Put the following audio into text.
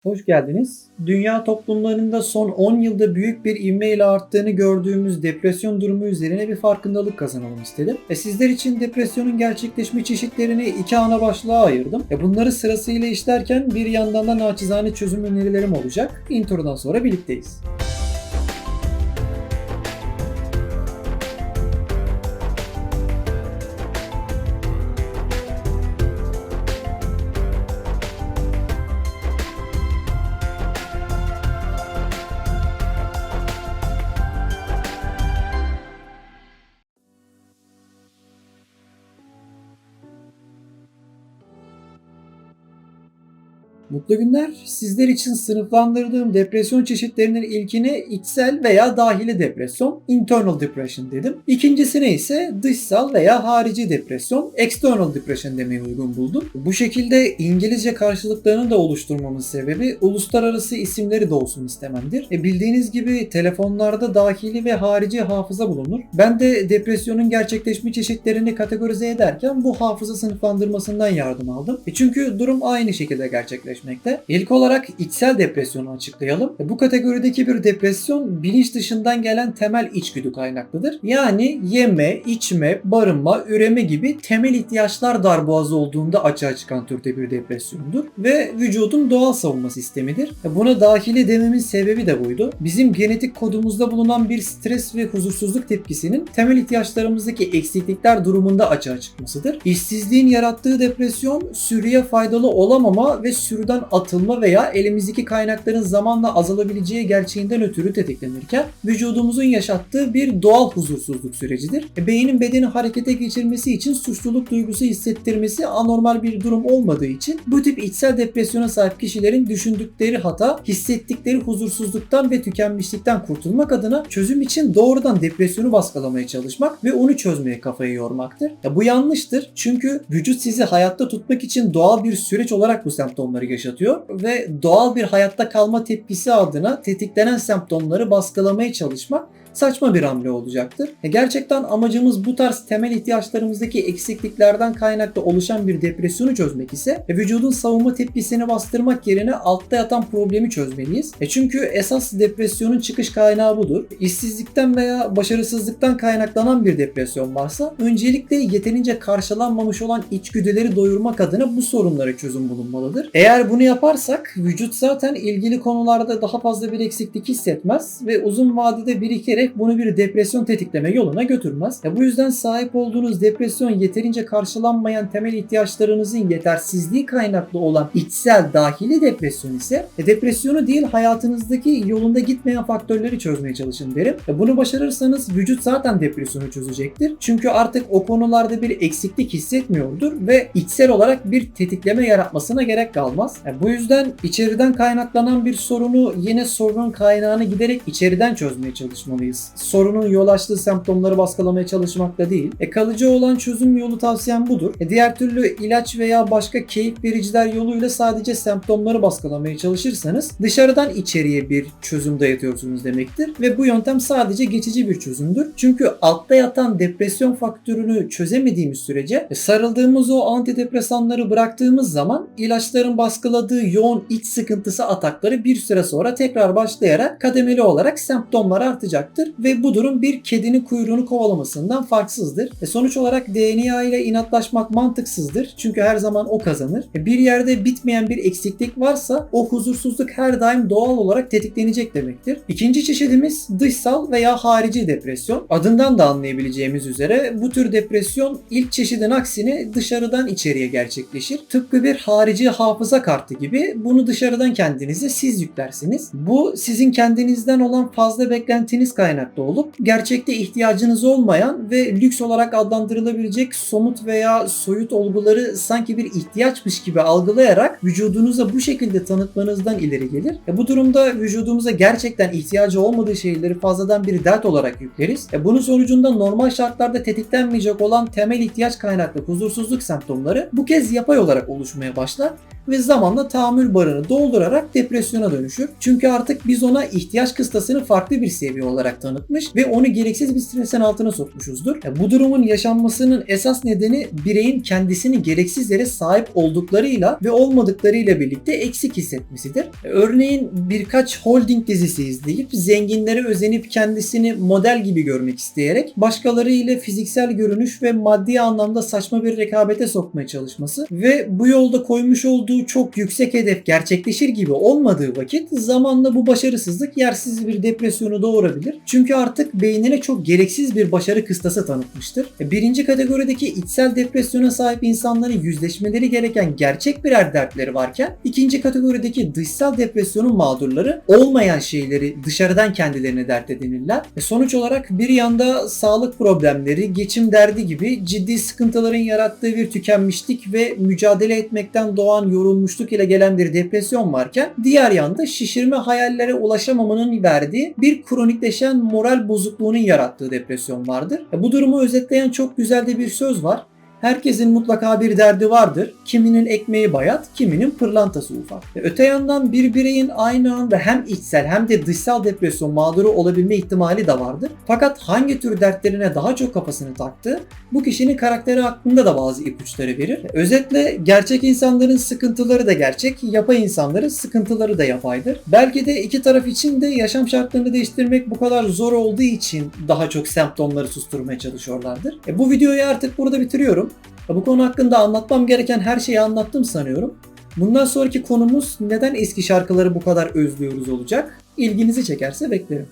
Hoş geldiniz. Dünya toplumlarında son 10 yılda büyük bir ivmeyle arttığını gördüğümüz depresyon durumu üzerine bir farkındalık kazanalım istedim. Sizler için depresyonun gerçekleşme çeşitlerini iki ana başlığa ayırdım. Bunları sırasıyla işlerken bir yandan da naçizane çözüm önerilerim olacak. Introdan sonra birlikteyiz. Mutlu günler. Sizler için sınıflandırdığım depresyon çeşitlerinin ilkine içsel veya dahili depresyon, internal depression dedim. İkincisine ise dışsal veya harici depresyon, external depression demeyi uygun buldum. Bu şekilde İngilizce karşılıklarını da oluşturmamın sebebi uluslararası isimleri de olsun istememdir. Bildiğiniz gibi telefonlarda dahili ve harici hafıza bulunur. Ben de depresyonun gerçekleşme çeşitlerini kategorize ederken bu hafıza sınıflandırmasından yardım aldım. Çünkü durum aynı şekilde gerçekleşmekte. İlk olarak içsel depresyonu açıklayalım. Bu kategorideki bir depresyon bilinç dışından gelen temel içgüdü kaynaklıdır. Yani yeme, içme, barınma, üreme gibi temel ihtiyaçlar darboğazı olduğunda açığa çıkan türde bir depresyondur ve vücudun doğal savunma sistemidir. Buna dahili dememin sebebi de buydu. Bizim genetik kodumuzda bulunan bir stres ve huzursuzluk tepkisinin temel ihtiyaçlarımızdaki eksiklikler durumunda açığa çıkmasıdır. İşsizliğin yarattığı depresyon sürüye faydalı olamama ve sürüden atılma veya elimizdeki kaynakların zamanla azalabileceği gerçeğinden ötürü tetiklenirken vücudumuzun yaşattığı bir doğal huzursuzluk sürecidir. Beynin bedeni harekete geçirmesi için suçluluk duygusu hissettirmesi anormal bir durum olmadığı için bu tip içsel depresyona sahip kişilerin düşündükleri hata, hissettikleri huzursuzluktan ve tükenmişlikten kurtulmak adına çözüm için doğrudan depresyonu baskılamaya çalışmak ve onu çözmeye kafayı yormaktır. Bu yanlıştır çünkü vücut sizi hayatta tutmak için doğal bir süreç olarak bu semptomları yaşatıyor ve doğal bir hayatta kalma tepkisi adına tetiklenen semptomları baskılamaya çalışmak saçma bir hamle olacaktır. Gerçekten amacımız bu tarz temel ihtiyaçlarımızdaki eksikliklerden kaynaklı oluşan bir depresyonu çözmek ise vücudun savunma tepkisini bastırmak yerine altta yatan problemi çözmeliyiz. Çünkü esas depresyonun çıkış kaynağı budur. İşsizlikten veya başarısızlıktan kaynaklanan bir depresyon varsa öncelikle yeterince karşılanmamış olan içgüdüleri doyurmak adına bu sorunlara çözüm bulunmalıdır. Eğer bunu yaparsak vücut zaten ilgili konularda daha fazla bir eksiklik hissetmez ve uzun vadede birikerek bunu bir depresyon tetikleme yoluna götürmez. Bu yüzden sahip olduğunuz depresyon yeterince karşılanmayan temel ihtiyaçlarınızın yetersizliği kaynaklı olan içsel dahili depresyon ise depresyonu değil hayatınızdaki yolunda gitmeyen faktörleri çözmeye çalışın derim. Bunu başarırsanız vücut zaten depresyonu çözecektir. Çünkü artık o konularda bir eksiklik hissetmiyordur ve içsel olarak bir tetikleme yaratmasına gerek kalmaz. Bu yüzden içeriden kaynaklanan bir sorunu yine sorunun kaynağını giderek içeriden çözmeye çalışmalıyız. Sorunun yol açtığı semptomları baskılamaya çalışmakla değil. Kalıcı olan çözüm yolu tavsiyem budur. Diğer türlü ilaç veya başka keyif vericiler yoluyla sadece semptomları baskılamaya çalışırsanız dışarıdan içeriye bir çözüm dayatıyorsunuz demektir ve bu yöntem sadece geçici bir çözümdür. Çünkü altta yatan depresyon faktörünü çözemediğimiz sürece sarıldığımız o antidepresanları bıraktığımız zaman ilaçların baskıladığı yoğun iç sıkıntısı atakları bir süre sonra tekrar başlayarak kademeli olarak semptomlar artacaktır ve bu durum bir kedinin kuyruğunu kovalamasından farksızdır. Sonuç olarak DNA ile inatlaşmak mantıksızdır çünkü her zaman o kazanır. Bir yerde bitmeyen bir eksiklik varsa o huzursuzluk her daim doğal olarak tetiklenecek demektir. İkinci çeşidimiz dışsal veya harici depresyon. Adından da anlayabileceğimiz üzere bu tür depresyon ilk çeşidin aksine dışarıdan içeriye gerçekleşir. Tıpkı bir harici hafıza kartı gibi bunu dışarıdan kendinize siz yüklersiniz. Bu sizin kendinizden olan fazla beklentiniz kaynaklı olup gerçekte ihtiyacınız olmayan ve lüks olarak adlandırılabilecek somut veya soyut olguları sanki bir ihtiyaçmış gibi algılayarak vücudunuza bu şekilde tanıtmanızdan ileri gelir. Bu durumda vücudumuza gerçekten ihtiyacı olmadığı şeyleri fazladan bir dert olarak yükleriz. Bunun sonucunda normal şartlarda tetiklenmeyecek olan temel ihtiyaç kaynaklı huzursuzluk semptomları bu kez yapay olarak oluşmaya başlar ve zamanla tahammül barını doldurarak depresyona dönüşür. Çünkü artık biz ona ihtiyaç kıstasını farklı bir seviye olarak tanıtmış ve onu gereksiz bir stresin altına sokmuşuzdur. Bu durumun yaşanmasının esas nedeni bireyin kendisini gereksiz yere sahip olduklarıyla ve olmadıklarıyla birlikte eksik hissetmesidir. Örneğin birkaç holding dizisi izleyip zenginlere özenip kendisini model gibi görmek isteyerek başkaları ile fiziksel görünüş ve maddi anlamda saçma bir rekabete sokmaya çalışması ve bu yolda koymuş olduğu çok yüksek hedef gerçekleşir gibi olmadığı vakit zamanla bu başarısızlık yersiz bir depresyonu doğurabilir. Çünkü artık beynine çok gereksiz bir başarı kıstası tanıtmıştır. Birinci kategorideki içsel depresyona sahip insanların yüzleşmeleri gereken gerçek birer dertleri varken ikinci kategorideki dışsal depresyonun mağdurları olmayan şeyleri dışarıdan kendilerine dert edinirler. Sonuç olarak bir yanda sağlık problemleri, geçim derdi gibi ciddi sıkıntıların yarattığı bir tükenmişlik ve mücadele etmekten doğan yorulmuşluk ile gelen bir depresyon varken diğer yanda şişirme hayallere ulaşamamanın verdiği bir kronikleşen moral bozukluğunun yarattığı depresyon vardır. Bu durumu özetleyen çok güzel de bir söz var. Herkesin mutlaka bir derdi vardır. Kiminin ekmeği bayat, kiminin pırlantası ufak. Öte yandan bir bireyin aynı anda hem içsel hem de dışsal depresyon mağduru olabilme ihtimali de vardır. Fakat hangi tür dertlerine daha çok kafasını taktığı bu kişinin karakteri hakkında da bazı ipuçları verir. Özetle gerçek insanların sıkıntıları da gerçek, yapay insanların sıkıntıları da yapaydır. Belki de iki taraf için de yaşam şartlarını değiştirmek bu kadar zor olduğu için daha çok semptomları susturmaya çalışıyorlardır. Bu videoyu artık burada bitiriyorum. Bu konu hakkında anlatmam gereken her şeyi anlattım sanıyorum. Bundan sonraki konumuz neden eski şarkıları bu kadar özlüyoruz olacak. İlginizi çekerse beklerim.